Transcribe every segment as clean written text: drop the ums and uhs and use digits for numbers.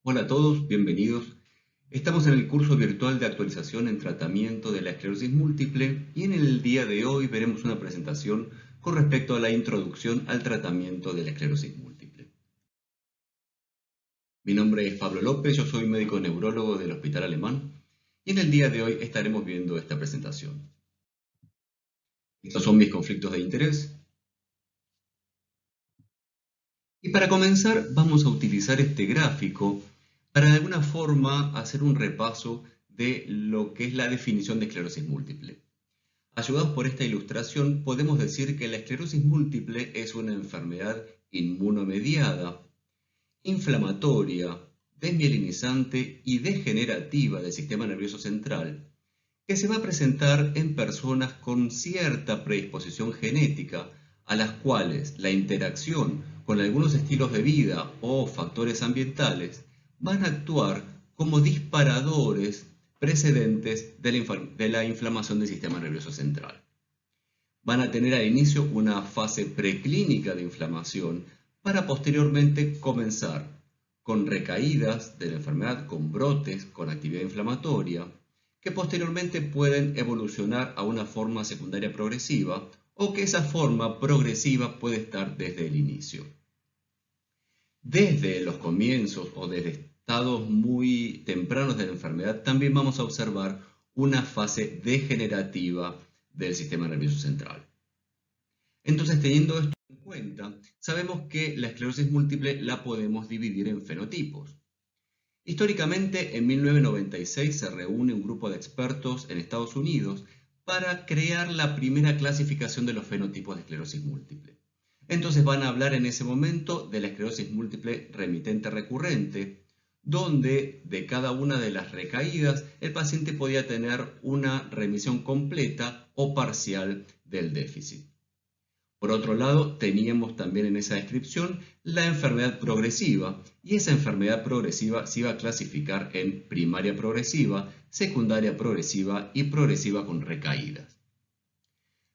Hola a todos, bienvenidos. Estamos en el curso virtual de actualización en tratamiento de la esclerosis múltiple y en el día de hoy veremos una presentación con respecto a la introducción al tratamiento de la esclerosis múltiple. Mi nombre es Pablo López, yo soy médico neurólogo del Hospital Alemán y en el día de hoy estaremos viendo esta presentación. Estos son mis conflictos de interés. Y para comenzar vamos a utilizar este gráfico para de alguna forma hacer un repaso de lo que es la definición de esclerosis múltiple. Ayudados por esta ilustración, podemos decir que la esclerosis múltiple es una enfermedad inmunomediada, inflamatoria, desmielinizante y degenerativa del sistema nervioso central, que se va a presentar en personas con cierta predisposición genética, a las cuales la interacción con algunos estilos de vida o factores ambientales van a actuar como disparadores precedentes de la inflamación del sistema nervioso central. Van a tener al inicio una fase preclínica de inflamación para posteriormente comenzar con recaídas de la enfermedad, con brotes, con actividad inflamatoria, que posteriormente pueden evolucionar a una forma secundaria progresiva o que esa forma progresiva puede estar desde el inicio. Desde los comienzos o desde estados muy tempranos de la enfermedad también vamos a observar una fase degenerativa del sistema nervioso central. Entonces, teniendo esto en cuenta, sabemos que la esclerosis múltiple la podemos dividir en fenotipos. Históricamente, en 1996 se reúne un grupo de expertos en Estados Unidos para crear la primera clasificación de los fenotipos de esclerosis múltiple. Entonces van a hablar en ese momento de la esclerosis múltiple remitente recurrente, donde de cada una de las recaídas el paciente podía tener una remisión completa o parcial del déficit. Por otro lado, teníamos también en esa descripción la enfermedad progresiva, y esa enfermedad progresiva se iba a clasificar en primaria progresiva, secundaria progresiva y progresiva con recaídas.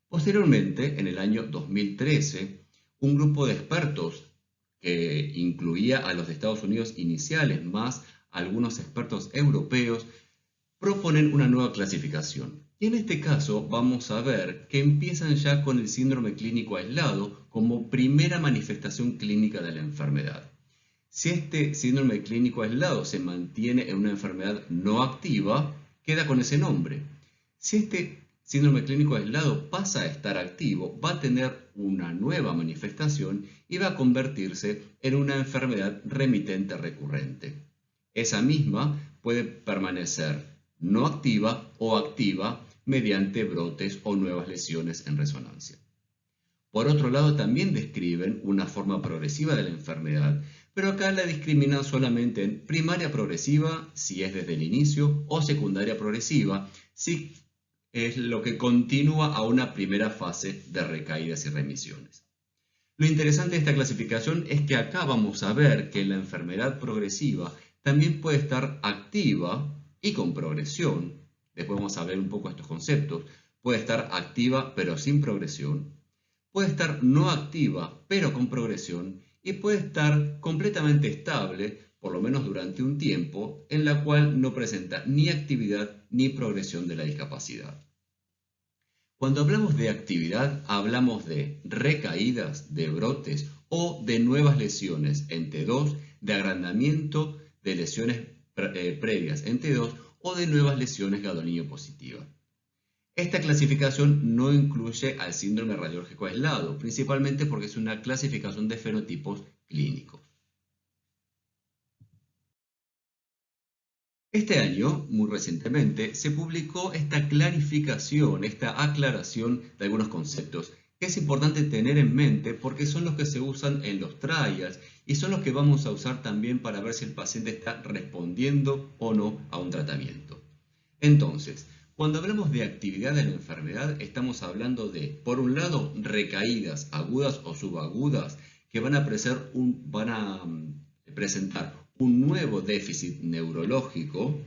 Posteriormente, en el año 2013, un grupo de expertos que incluía a los de Estados Unidos iniciales más algunos expertos europeos proponen una nueva clasificación. Y en este caso vamos a ver que empiezan ya con el síndrome clínico aislado como primera manifestación clínica de la enfermedad. Si este síndrome clínico aislado se mantiene en una enfermedad no activa, queda con ese nombre. Si este síndrome clínico aislado pasa a estar activo, va a tener una nueva manifestación y va a convertirse en una enfermedad remitente recurrente. Esa misma puede permanecer no activa o activa mediante brotes o nuevas lesiones en resonancia. Por otro lado, también describen una forma progresiva de la enfermedad, pero acá la discriminan solamente en primaria progresiva, si es desde el inicio, o secundaria progresiva, si es lo que continúa a una primera fase de recaídas y remisiones. Lo interesante de esta clasificación es que acá vamos a ver que la enfermedad progresiva también puede estar activa y con progresión. Después vamos a ver un poco estos conceptos. Puede estar activa pero sin progresión. Puede estar no activa pero con progresión. Y puede estar completamente estable, por lo menos durante un tiempo, en la cual no presenta ni actividad ni progresión de la discapacidad. Cuando hablamos de actividad, hablamos de recaídas, de brotes o de nuevas lesiones en T2, de agrandamiento de lesiones previas en T2 o de nuevas lesiones gadolinium positivas. Esta clasificación no incluye al síndrome radiológico aislado, principalmente porque es una clasificación de fenotipos clínicos. Este año, muy recientemente, se publicó esta clarificación, esta aclaración de algunos conceptos que es importante tener en mente porque son los que se usan en los trials y son los que vamos a usar también para ver si el paciente está respondiendo o no a un tratamiento. Entonces, cuando hablamos de actividad de la enfermedad, estamos hablando de, por un lado, recaídas agudas o subagudas que van a presentar un nuevo déficit neurológico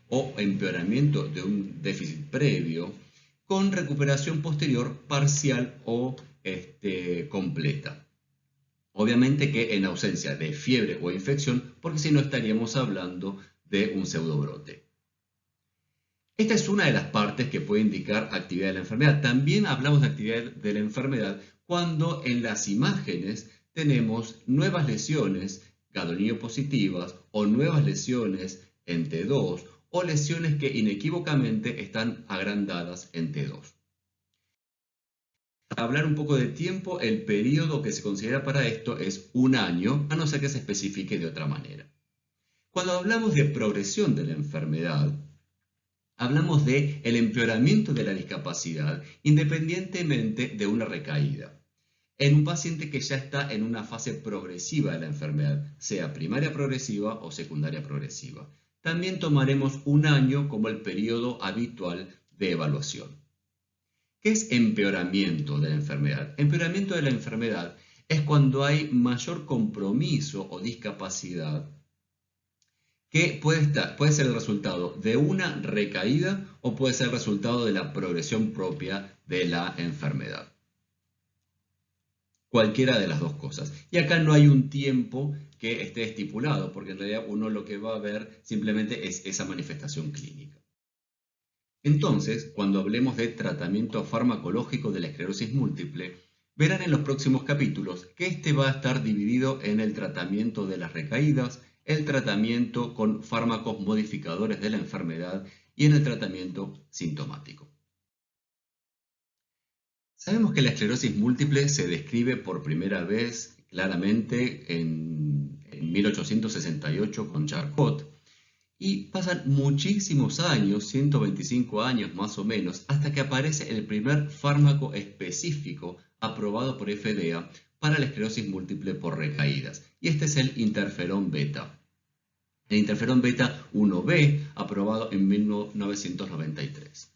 o empeoramiento de un déficit previo con recuperación posterior parcial o completa. Obviamente que en ausencia de fiebre o infección, porque si no estaríamos hablando de un pseudobrote. Esta es una de las partes que puede indicar actividad de la enfermedad. También hablamos de actividad de la enfermedad cuando en las imágenes tenemos nuevas lesiones gadolinium positivas o nuevas lesiones en T2 o lesiones que inequívocamente están agrandadas en T2. Para hablar un poco de tiempo, el periodo que se considera para esto es un año, a no ser que se especifique de otra manera. Cuando hablamos de progresión de la enfermedad, hablamos de el empeoramiento de la discapacidad independientemente de una recaída. En un paciente que ya está en una fase progresiva de la enfermedad, sea primaria progresiva o secundaria progresiva. También tomaremos un año como el periodo habitual de evaluación. ¿Qué es empeoramiento de la enfermedad? Empeoramiento de la enfermedad es cuando hay mayor compromiso o discapacidad que puede ser el resultado de una recaída o puede ser el resultado de la progresión propia de la enfermedad. Cualquiera de las dos cosas. Y acá no hay un tiempo que esté estipulado, porque en realidad uno lo que va a ver simplemente es esa manifestación clínica. Entonces, cuando hablemos de tratamiento farmacológico de la esclerosis múltiple, verán en los próximos capítulos que este va a estar dividido en el tratamiento de las recaídas, el tratamiento con fármacos modificadores de la enfermedad y en el tratamiento sintomático. Sabemos que la esclerosis múltiple se describe por primera vez claramente en 1868 con Charcot y pasan muchísimos años, 125 años más o menos, hasta que aparece el primer fármaco específico aprobado por FDA para la esclerosis múltiple por recaídas, y este es el interferón beta. El interferón beta 1B, aprobado en 1993.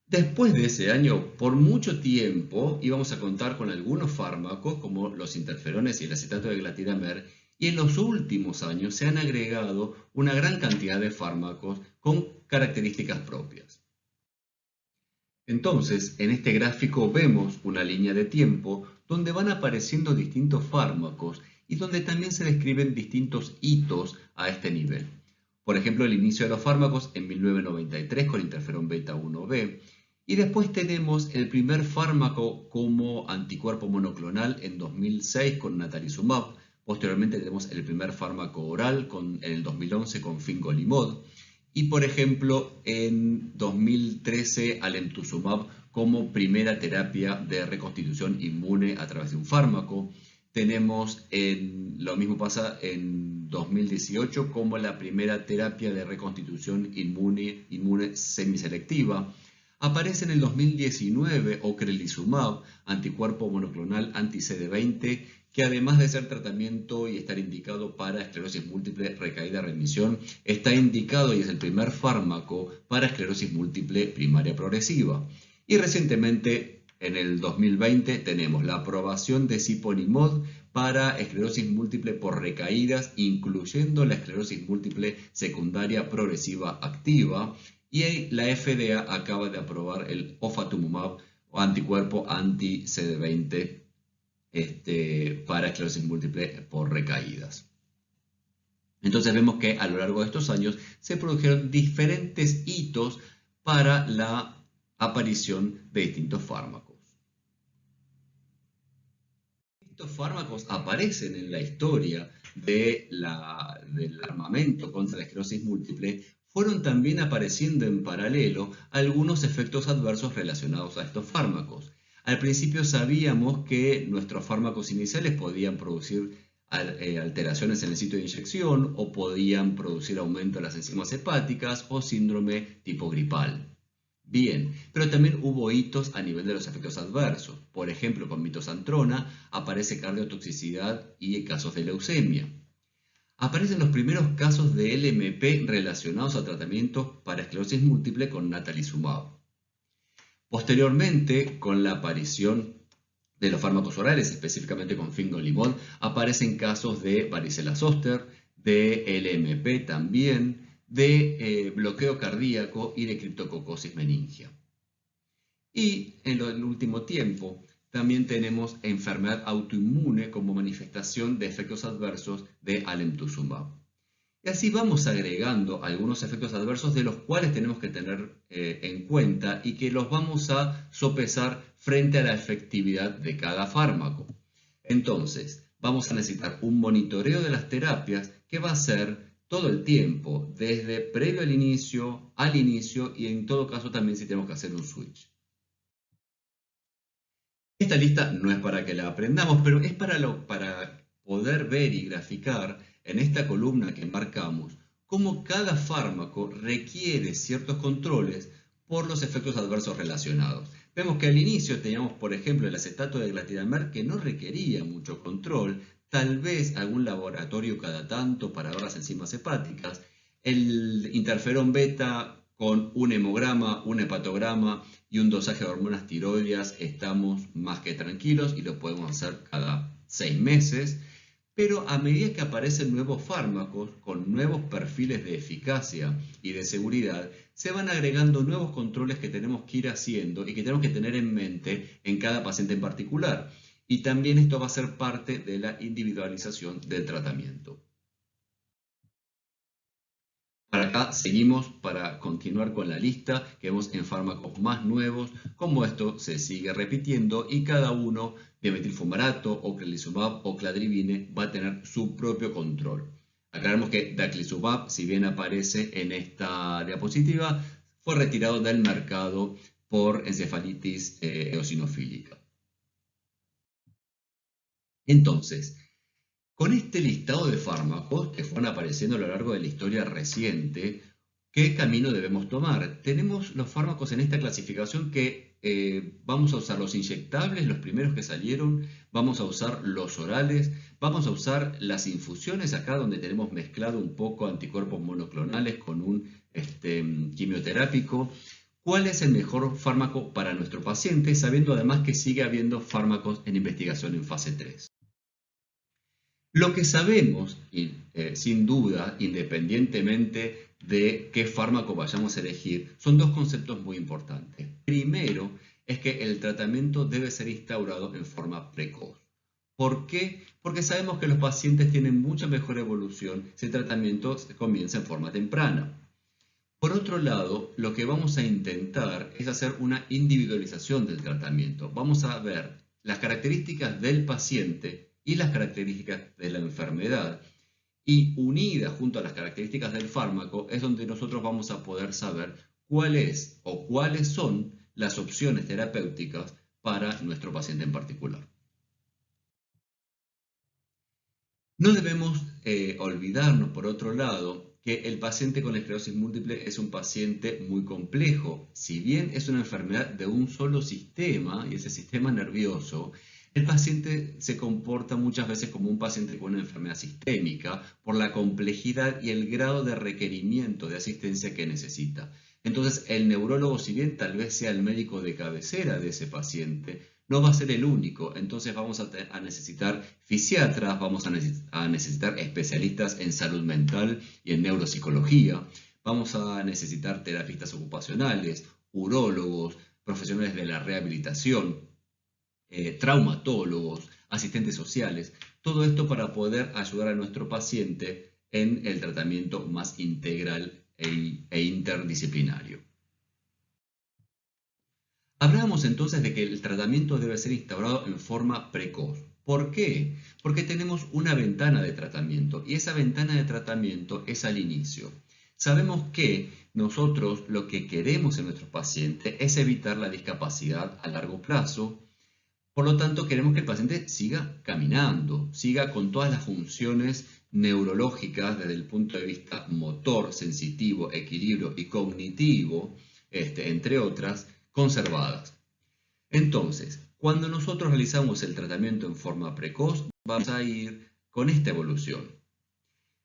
Después de ese año, por mucho tiempo, íbamos a contar con algunos fármacos como los interferones y el acetato de glatidamer, y en los últimos años se han agregado una gran cantidad de fármacos con características propias. Entonces, en este gráfico vemos una línea de tiempo donde van apareciendo distintos fármacos y donde también se describen distintos hitos a este nivel. Por ejemplo, el inicio de los fármacos en 1993 con interferón beta 1B, y después tenemos el primer fármaco como anticuerpo monoclonal en 2006 con natalizumab. Posteriormente tenemos el primer fármaco oral en el 2011 con fingolimod. Y por ejemplo, en 2013 alemtuzumab como primera terapia de reconstitución inmune a través de un fármaco. Tenemos lo mismo pasa en 2018 como la primera terapia de reconstitución inmune semiselectiva. Aparece en el 2019 ocrelizumab, anticuerpo monoclonal anti-CD20, que además de ser tratamiento y estar indicado para esclerosis múltiple recaída remisión, está indicado y es el primer fármaco para esclerosis múltiple primaria progresiva. Y recientemente, en el 2020, tenemos la aprobación de siponimod para esclerosis múltiple por recaídas, incluyendo la esclerosis múltiple secundaria progresiva activa. Y la FDA acaba de aprobar el ofatumumab o anticuerpo anti-CD20 para esclerosis múltiple por recaídas. Entonces vemos que a lo largo de estos años se produjeron diferentes hitos para la aparición de distintos fármacos. Estos fármacos aparecen en la historia del armamento contra la esclerosis múltiple. Fueron también apareciendo en paralelo algunos efectos adversos relacionados a estos fármacos. Al principio sabíamos que nuestros fármacos iniciales podían producir alteraciones en el sitio de inyección o podían producir aumento de las enzimas hepáticas o síndrome tipo gripal. Bien, pero también hubo hitos a nivel de los efectos adversos. Por ejemplo, con mitosantrona aparece cardiotoxicidad y casos de leucemia. Aparecen los primeros casos de LMP relacionados a tratamientos para esclerosis múltiple con natalizumab. Posteriormente, con la aparición de los fármacos orales, específicamente con fingolimod, aparecen casos de varicela zoster, de LMP también, de bloqueo cardíaco y de criptococosis meningia. Y en el último tiempo también tenemos enfermedad autoinmune como manifestación de efectos adversos de alemtuzumab. Y así vamos agregando algunos efectos adversos de los cuales tenemos que tener en cuenta y que los vamos a sopesar frente a la efectividad de cada fármaco. Entonces, vamos a necesitar un monitoreo de las terapias que va a ser todo el tiempo, desde previo al inicio y en todo caso también si tenemos que hacer un switch. Esta lista no es para que la aprendamos, pero es para poder ver y graficar en esta columna que marcamos cómo cada fármaco requiere ciertos controles por los efectos adversos relacionados. Vemos que al inicio teníamos, por ejemplo, el acetato de glatidamer que no requería mucho control, tal vez algún laboratorio cada tanto para ver las enzimas hepáticas, el interferón beta con un hemograma, un hepatograma y un dosaje de hormonas tiroideas estamos más que tranquilos y lo podemos hacer cada 6 meses. Pero a medida que aparecen nuevos fármacos con nuevos perfiles de eficacia y de seguridad, se van agregando nuevos controles que tenemos que ir haciendo y que tenemos que tener en mente en cada paciente en particular. Y también esto va a ser parte de la individualización del tratamiento. Para acá seguimos para continuar con la lista que vemos en fármacos más nuevos, como esto se sigue repitiendo y cada uno de metilfumarato o clelizumab o cladribine va a tener su propio control. Aclaramos que daclizumab, si bien aparece en esta diapositiva, fue retirado del mercado por encefalitis eosinofílica. Entonces, con este listado de fármacos que fueron apareciendo a lo largo de la historia reciente, ¿qué camino debemos tomar? Tenemos los fármacos en esta clasificación que vamos a usar los inyectables, los primeros que salieron, vamos a usar los orales, vamos a usar las infusiones acá donde tenemos mezclado un poco anticuerpos monoclonales con un quimioterápico. ¿Cuál es el mejor fármaco para nuestro paciente? Sabiendo además que sigue habiendo fármacos en investigación en fase 3. Lo que sabemos, y sin duda, independientemente de qué fármaco vayamos a elegir, son dos conceptos muy importantes. Primero, es que el tratamiento debe ser instaurado en forma precoz. ¿Por qué? Porque sabemos que los pacientes tienen mucha mejor evolución si el tratamiento comienza en forma temprana. Por otro lado, lo que vamos a intentar es hacer una individualización del tratamiento. Vamos a ver las características del paciente y las características de la enfermedad, y unidas junto a las características del fármaco es donde nosotros vamos a poder saber cuál es o cuáles son las opciones terapéuticas para nuestro paciente en particular. No debemos olvidarnos, por otro lado, que el paciente con esclerosis múltiple es un paciente muy complejo. Si bien es una enfermedad de un solo sistema, y ese sistema nervioso, el paciente se comporta muchas veces como un paciente con una enfermedad sistémica por la complejidad y el grado de requerimiento de asistencia que necesita. Entonces, el neurólogo, si bien tal vez sea el médico de cabecera de ese paciente, no va a ser el único. Entonces vamos a necesitar fisiatras, vamos a necesitar especialistas en salud mental y en neuropsicología, vamos a necesitar terapistas ocupacionales, urólogos, profesionales de la rehabilitación, traumatólogos, asistentes sociales, todo esto para poder ayudar a nuestro paciente en el tratamiento más integral e interdisciplinario. Hablábamos entonces de que el tratamiento debe ser instaurado en forma precoz. ¿Por qué? Porque tenemos una ventana de tratamiento y esa ventana de tratamiento es al inicio. Sabemos que nosotros lo que queremos en nuestros pacientes es evitar la discapacidad a largo plazo. Por lo tanto, queremos que el paciente siga caminando, siga con todas las funciones neurológicas desde el punto de vista motor, sensitivo, equilibrio y cognitivo, entre otras, conservadas. Entonces, cuando nosotros realizamos el tratamiento en forma precoz, vamos a ir con esta evolución.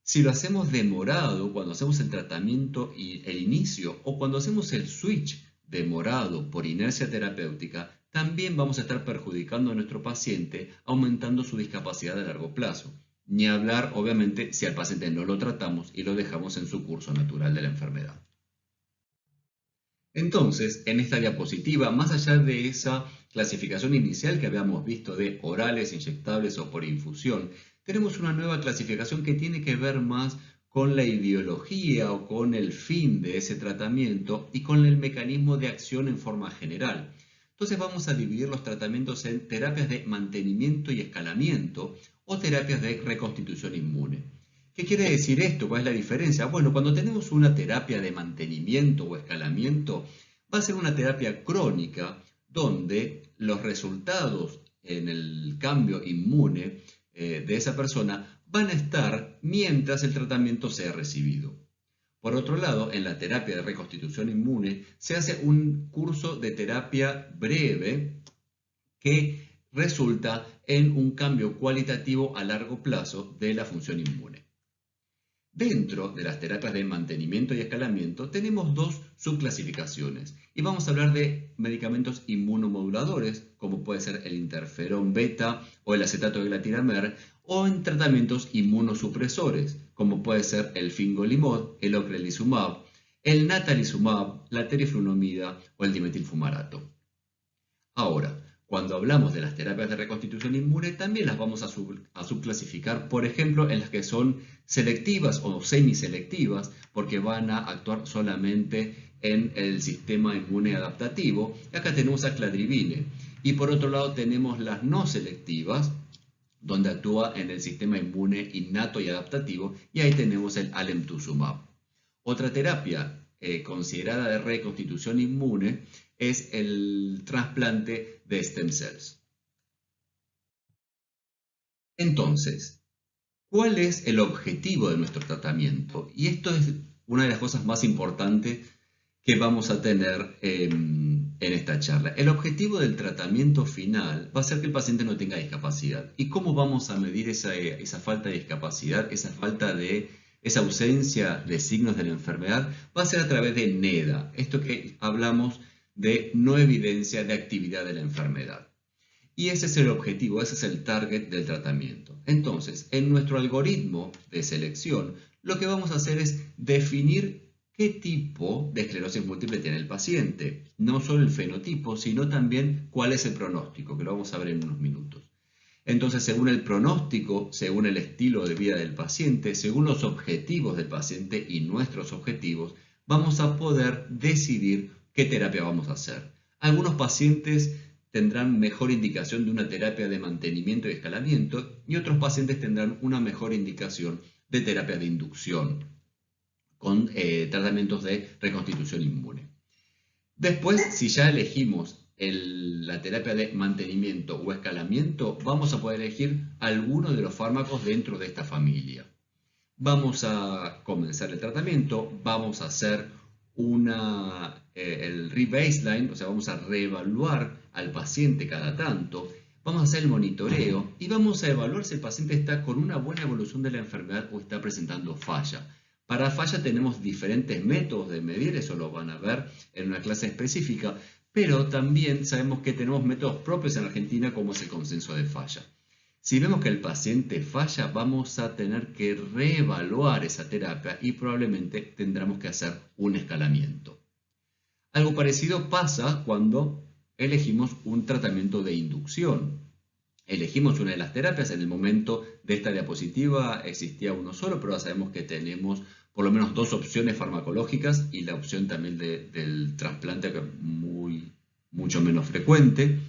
Si lo hacemos demorado, cuando hacemos el tratamiento y el inicio, o cuando hacemos el switch demorado por inercia terapéutica, también vamos a estar perjudicando a nuestro paciente, aumentando su discapacidad a largo plazo. Ni hablar, obviamente, si al paciente no lo tratamos y lo dejamos en su curso natural de la enfermedad. Entonces, en esta diapositiva, más allá de esa clasificación inicial que habíamos visto de orales, inyectables o por infusión, tenemos una nueva clasificación que tiene que ver más con la ideología o con el fin de ese tratamiento y con el mecanismo de acción en forma general. Entonces vamos a dividir los tratamientos en terapias de mantenimiento y escalamiento o terapias de reconstitución inmune. ¿Qué quiere decir esto? ¿Cuál es la diferencia? Bueno, cuando tenemos una terapia de mantenimiento o escalamiento, va a ser una terapia crónica donde los resultados en el cambio inmune de esa persona van a estar mientras el tratamiento sea recibido. Por otro lado, en la terapia de reconstitución inmune se hace un curso de terapia breve que resulta en un cambio cualitativo a largo plazo de la función inmune. Dentro de las terapias de mantenimiento y escalamiento tenemos dos subclasificaciones y vamos a hablar de medicamentos inmunomoduladores como puede ser el interferón beta o el acetato de glatilamer o en tratamientos inmunosupresores como puede ser el fingolimod, el ocrelizumab, el natalizumab, la teriflunomida o el dimetilfumarato. Ahora, cuando hablamos de las terapias de reconstitución inmune, también las vamos a subclasificar, por ejemplo, en las que son selectivas o semiselectivas, porque van a actuar solamente en el sistema inmune adaptativo. Y acá tenemos a cladribine. Y por otro lado tenemos las no selectivas, donde actúa en el sistema inmune innato y adaptativo, y ahí tenemos el alemtuzumab. Otra terapia considerada de reconstitución inmune es el trasplante de stem cells. Entonces, ¿cuál es el objetivo de nuestro tratamiento? Y esto es una de las cosas más importantes que vamos a tener en esta charla. El objetivo del tratamiento final va a ser que el paciente no tenga discapacidad. ¿Y cómo vamos a medir esa falta de discapacidad, esa ausencia de signos de la enfermedad? Va a ser a través de NEDA, esto que hablamos de no evidencia de actividad de la enfermedad. Y ese es el objetivo, ese es el target del tratamiento. Entonces, en nuestro algoritmo de selección, lo que vamos a hacer es definir qué tipo de esclerosis múltiple tiene el paciente. No solo el fenotipo, sino también cuál es el pronóstico, que lo vamos a ver en unos minutos. Entonces, según el pronóstico, según el estilo de vida del paciente, según los objetivos del paciente y nuestros objetivos, vamos a poder decidir qué terapia vamos a hacer. Algunos pacientes tendrán mejor indicación de una terapia de mantenimiento y escalamiento y otros pacientes tendrán una mejor indicación de terapia de inducción con tratamientos de reconstitución inmune. Después, si ya elegimos la terapia de mantenimiento o escalamiento, vamos a poder elegir alguno de los fármacos dentro de esta familia. Vamos a comenzar el tratamiento, vamos a hacer el rebaseline, o sea, vamos a reevaluar al paciente cada tanto, vamos a hacer el monitoreo y vamos a evaluar si el paciente está con una buena evolución de la enfermedad o está presentando falla. Para falla tenemos diferentes métodos de medir, eso lo van a ver en una clase específica, pero también sabemos que tenemos métodos propios en Argentina como es el consenso de falla. Si vemos que el paciente falla, vamos a tener que reevaluar esa terapia y probablemente tendremos que hacer un escalamiento. Algo parecido pasa cuando elegimos un tratamiento de inducción. Elegimos una de las terapias, en el momento de esta diapositiva existía uno solo, pero ahora sabemos que tenemos por lo menos dos opciones farmacológicas y la opción también del trasplante, que es mucho menos frecuente.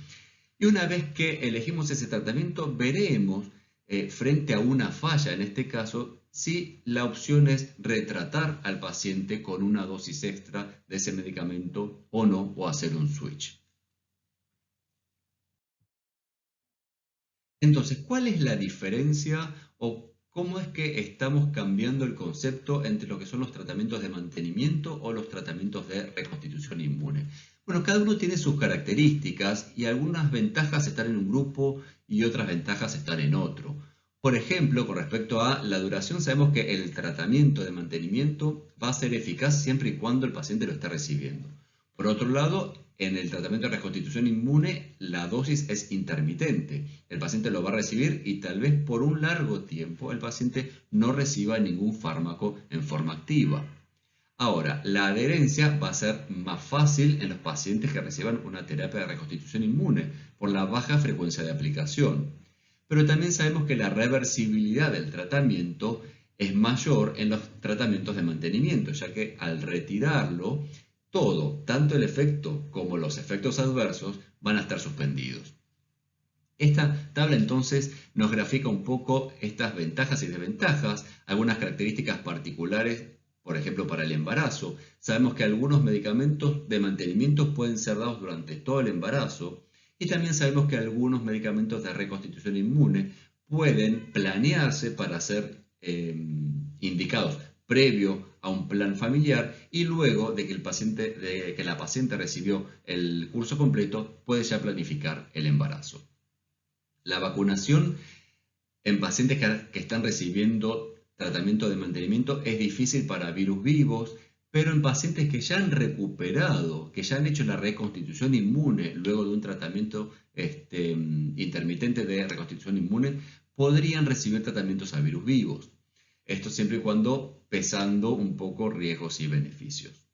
Y una vez que elegimos ese tratamiento, veremos frente a una falla, en este caso, si la opción es retratar al paciente con una dosis extra de ese medicamento o no, o hacer un switch. Entonces, ¿cuál es la diferencia o cómo es que estamos cambiando el concepto entre lo que son los tratamientos de mantenimiento o los tratamientos de reconstitución inmune? Bueno, cada uno tiene sus características y algunas ventajas están en un grupo y otras ventajas están en otro. Por ejemplo, con respecto a la duración, sabemos que el tratamiento de mantenimiento va a ser eficaz siempre y cuando el paciente lo esté recibiendo. Por otro lado, en el tratamiento de reconstitución inmune, la dosis es intermitente. El paciente lo va a recibir y tal vez por un largo tiempo el paciente no reciba ningún fármaco en forma activa. Ahora, la adherencia va a ser más fácil en los pacientes que reciban una terapia de reconstitución inmune, por la baja frecuencia de aplicación. Pero también sabemos que la reversibilidad del tratamiento es mayor en los tratamientos de mantenimiento, ya que al retirarlo, todo, tanto el efecto como los efectos adversos, van a estar suspendidos. Esta tabla entonces nos grafica un poco estas ventajas y desventajas, algunas características particulares, por ejemplo, para el embarazo. Sabemos que algunos medicamentos de mantenimiento pueden ser dados durante todo el embarazo y también sabemos que algunos medicamentos de reconstitución inmune pueden planearse para ser indicados previo a un plan familiar y luego de que la paciente recibió el curso completo, puede ya planificar el embarazo. La vacunación en pacientes que están recibiendo tratamiento de mantenimiento es difícil para virus vivos, pero en pacientes que ya han recuperado, que ya han hecho la reconstitución inmune luego de un tratamiento intermitente de reconstitución inmune, podrían recibir tratamientos a virus vivos. Esto siempre y cuando pesando un poco riesgos y beneficios.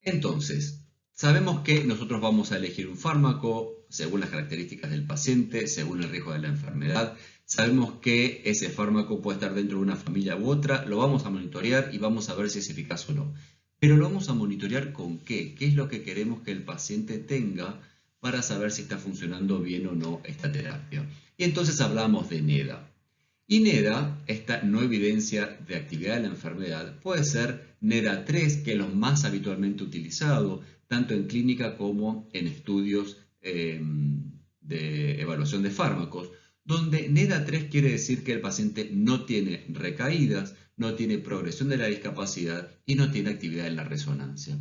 Entonces, sabemos que nosotros vamos a elegir un fármaco según las características del paciente, según el riesgo de la enfermedad. Sabemos que ese fármaco puede estar dentro de una familia u otra, lo vamos a monitorear y vamos a ver si es eficaz o no. Pero lo vamos a monitorear con qué, qué es lo que queremos que el paciente tenga para saber si está funcionando bien o no esta terapia. Y entonces hablamos de NEDA. Y NEDA, esta no evidencia de actividad de la enfermedad, puede ser NEDA 3, que es lo más habitualmente utilizado, tanto en clínica como en estudios de evaluación de fármacos, donde NEDA 3 quiere decir que el paciente no tiene recaídas, no tiene progresión de la discapacidad y no tiene actividad en la resonancia.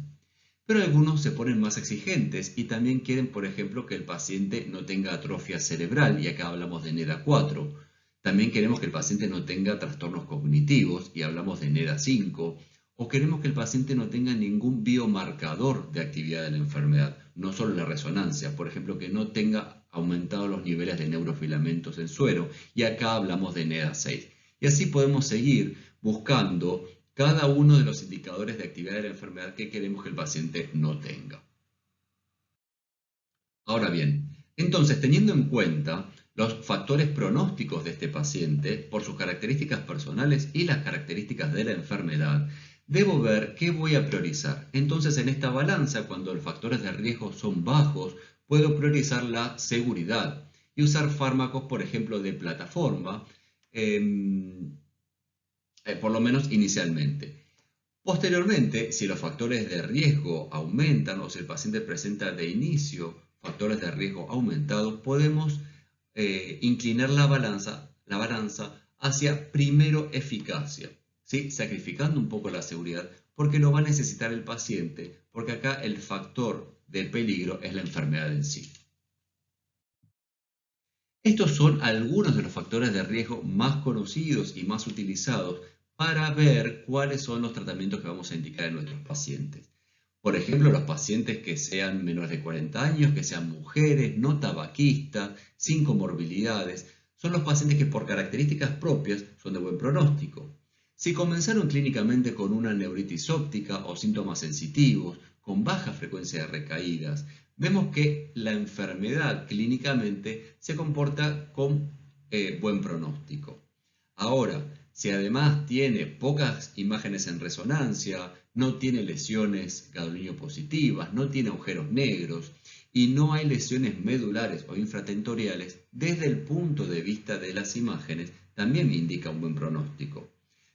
Pero algunos se ponen más exigentes y también quieren, por ejemplo, que el paciente no tenga atrofia cerebral, y acá hablamos de NEDA 4. También queremos que el paciente no tenga trastornos cognitivos y hablamos de NEDA 5. O queremos que el paciente no tenga ningún biomarcador de actividad de la enfermedad, no solo la resonancia, por ejemplo, que no tenga aumentados los niveles de neurofilamentos en suero, y acá hablamos de NEDA 6. Y así podemos seguir buscando cada uno de los indicadores de actividad de la enfermedad que queremos que el paciente no tenga. Ahora bien, entonces, teniendo en cuenta los factores pronósticos de este paciente por sus características personales y las características de la enfermedad, debo ver qué voy a priorizar. Entonces, en esta balanza, cuando los factores de riesgo son bajos, puedo priorizar la seguridad y usar fármacos, por ejemplo, de plataforma, por lo menos inicialmente. Posteriormente, si los factores de riesgo aumentan o si el paciente presenta de inicio factores de riesgo aumentados, podemos inclinar la balanza hacia primero eficacia, ¿sí? Sacrificando un poco la seguridad porque lo va a necesitar el paciente, porque acá el factor de peligro es la enfermedad en sí. Estos son algunos de los factores de riesgo más conocidos y más utilizados para ver cuáles son los tratamientos que vamos a indicar en nuestros pacientes. Por ejemplo, los pacientes que sean menores de 40 años, que sean mujeres, no tabaquistas, sin comorbilidades, son los pacientes que por características propias son de buen pronóstico. Si comenzaron clínicamente con una neuritis óptica o síntomas sensitivos, con baja frecuencia de recaídas, vemos que la enfermedad clínicamente se comporta con buen pronóstico. Ahora, si además tiene pocas imágenes en resonancia, no tiene lesiones gadolinium positivas, no tiene agujeros negros y no hay lesiones medulares o infratentoriales, desde el punto de vista de las imágenes también indica un buen pronóstico.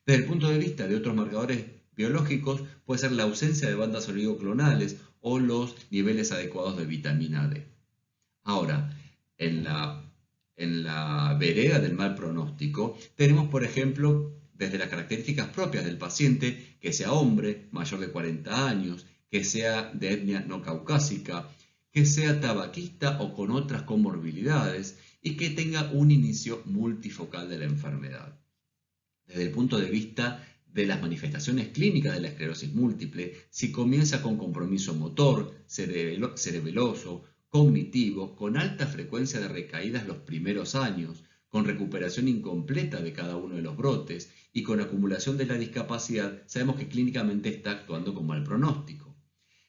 Desde el punto de vista de otros marcadores biológicos puede ser la ausencia de bandas oligoclonales o los niveles adecuados de vitamina D. Ahora, en la vereda del mal pronóstico, tenemos, por ejemplo, desde las características propias del paciente, que sea hombre, mayor de 40 años, que sea de etnia no caucásica, que sea tabaquista o con otras comorbilidades y que tenga un inicio multifocal de la enfermedad. Desde el punto de vista de las manifestaciones clínicas de la esclerosis múltiple, si comienza con compromiso motor, cerebeloso, cognitivo, con alta frecuencia de recaídas los primeros años, con recuperación incompleta de cada uno de los brotes y con acumulación de la discapacidad, sabemos que clínicamente está actuando con mal pronóstico.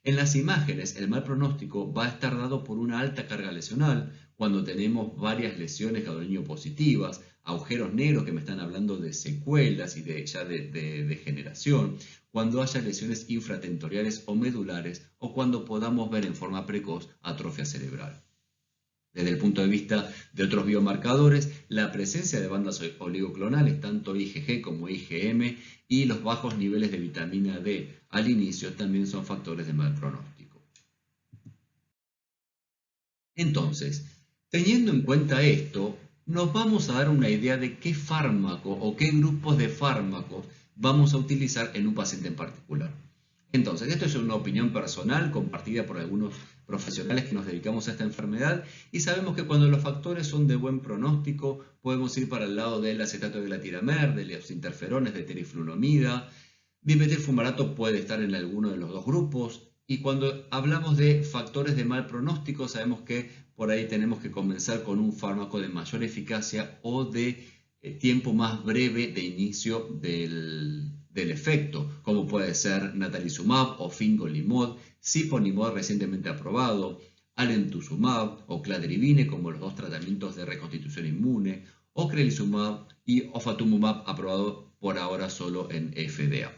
En las imágenes, el mal pronóstico va a estar dado por una alta carga lesional, cuando tenemos varias lesiones gadolinium positivas, agujeros negros que me están hablando de secuelas y de degeneración, cuando haya lesiones infratentoriales o medulares o cuando podamos ver en forma precoz atrofia cerebral. Desde el punto de vista de otros biomarcadores, la presencia de bandas oligoclonales, tanto IgG como IgM, y los bajos niveles de vitamina D al inicio también son factores de mal pronóstico. Entonces, teniendo en cuenta esto, nos vamos a dar una idea de qué fármaco o qué grupos de fármacos vamos a utilizar en un paciente en particular. Entonces, esto es una opinión personal compartida por algunos profesionales que nos dedicamos a esta enfermedad y sabemos que cuando los factores son de buen pronóstico podemos ir para el lado del acetato de glatiramar, de los interferones, de teriflunomida. Dimetilfumarato puede estar en alguno de los dos grupos y cuando hablamos de factores de mal pronóstico sabemos que por ahí tenemos que comenzar con un fármaco de mayor eficacia o de tiempo más breve de inicio del efecto, como puede ser natalizumab o fingolimod, siponimod recientemente aprobado, alemtuzumab o cladribine como los dos tratamientos de reconstitución inmune, o crelisumab y ofatumumab aprobado por ahora solo en FDA.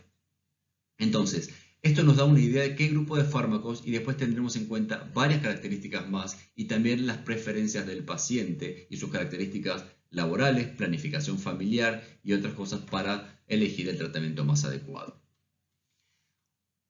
Entonces, esto nos da una idea de qué grupo de fármacos y después tendremos en cuenta varias características más y también las preferencias del paciente y sus características laborales, planificación familiar y otras cosas para elegir el tratamiento más adecuado.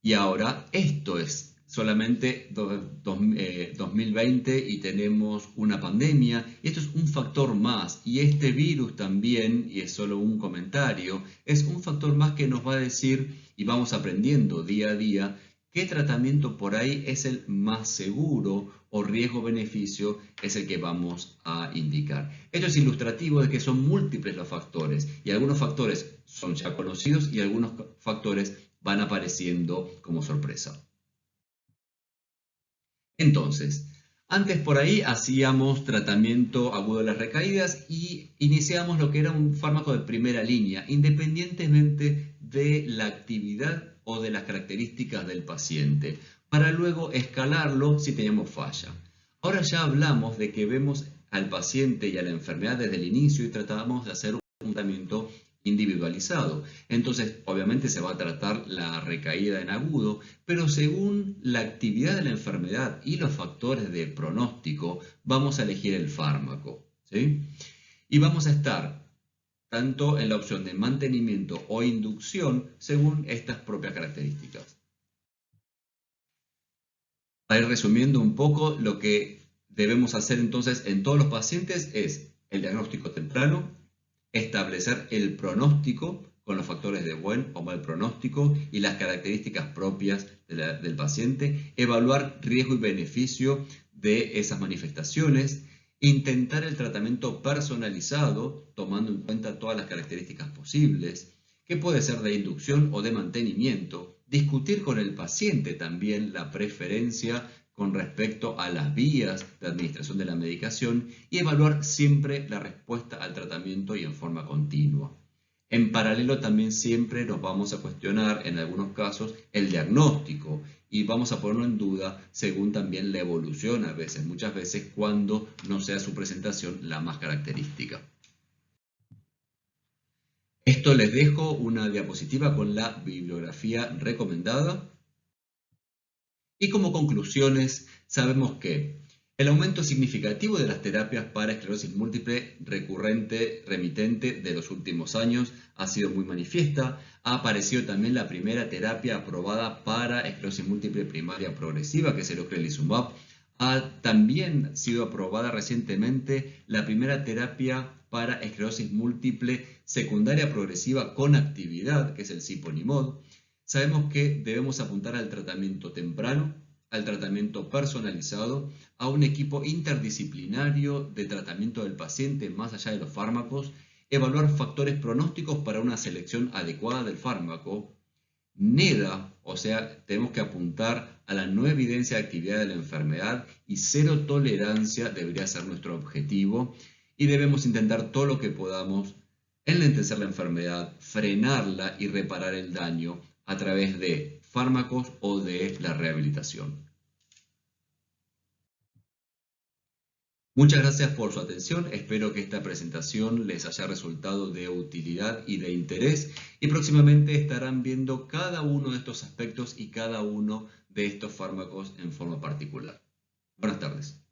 Y ahora, esto es solamente 2020 y tenemos una pandemia y esto es un factor más y este virus también, y es solo un comentario, es un factor más que nos va a decir y vamos aprendiendo día a día qué tratamiento por ahí es el más seguro o riesgo-beneficio es el que vamos a indicar. Esto es ilustrativo de que son múltiples los factores y algunos factores son ya conocidos y algunos factores van apareciendo como sorpresa. Entonces, antes por ahí hacíamos tratamiento agudo de las recaídas y iniciamos lo que era un fármaco de primera línea, independientemente de la actividad o de las características del paciente, para luego escalarlo si teníamos falla. Ahora ya hablamos de que vemos al paciente y a la enfermedad desde el inicio y tratamos de hacer un tratamiento individualizado. Entonces, obviamente se va a tratar la recaída en agudo, pero según la actividad de la enfermedad y los factores de pronóstico, vamos a elegir el fármaco, ¿sí? Y vamos a estar tanto en la opción de mantenimiento o inducción según estas propias características. Para ir resumiendo un poco, lo que debemos hacer entonces en todos los pacientes es el diagnóstico temprano, establecer el pronóstico con los factores de buen o mal pronóstico y las características propias del paciente, evaluar riesgo y beneficio de esas manifestaciones, intentar el tratamiento personalizado tomando en cuenta todas las características posibles, que puede ser de inducción o de mantenimiento, discutir con el paciente también la preferencia con respecto a las vías de administración de la medicación y evaluar siempre la respuesta al tratamiento y en forma continua. En paralelo también siempre nos vamos a cuestionar en algunos casos el diagnóstico y vamos a ponerlo en duda según también la evolución muchas veces cuando no sea su presentación la más característica. Esto les dejo una diapositiva con la bibliografía recomendada. Y como conclusiones, sabemos que el aumento significativo de las terapias para esclerosis múltiple recurrente remitente de los últimos años ha sido muy manifiesta. Ha aparecido también la primera terapia aprobada para esclerosis múltiple primaria progresiva, que es el ocrelizumab. Ha también sido aprobada recientemente la primera terapia para esclerosis múltiple secundaria progresiva con actividad, que es el siponimod. Sabemos que debemos apuntar al tratamiento temprano, al tratamiento personalizado, a un equipo interdisciplinario de tratamiento del paciente más allá de los fármacos, evaluar factores pronósticos para una selección adecuada del fármaco, NEDA, o sea, tenemos que apuntar a la no evidencia de actividad de la enfermedad y cero tolerancia debería ser nuestro objetivo y debemos intentar todo lo que podamos enlentecer la enfermedad, frenarla y reparar el daño a través de fármacos o de la rehabilitación. Muchas gracias por su atención, espero que esta presentación les haya resultado de utilidad y de interés y próximamente estarán viendo cada uno de estos aspectos y cada uno de estos fármacos en forma particular. Buenas tardes.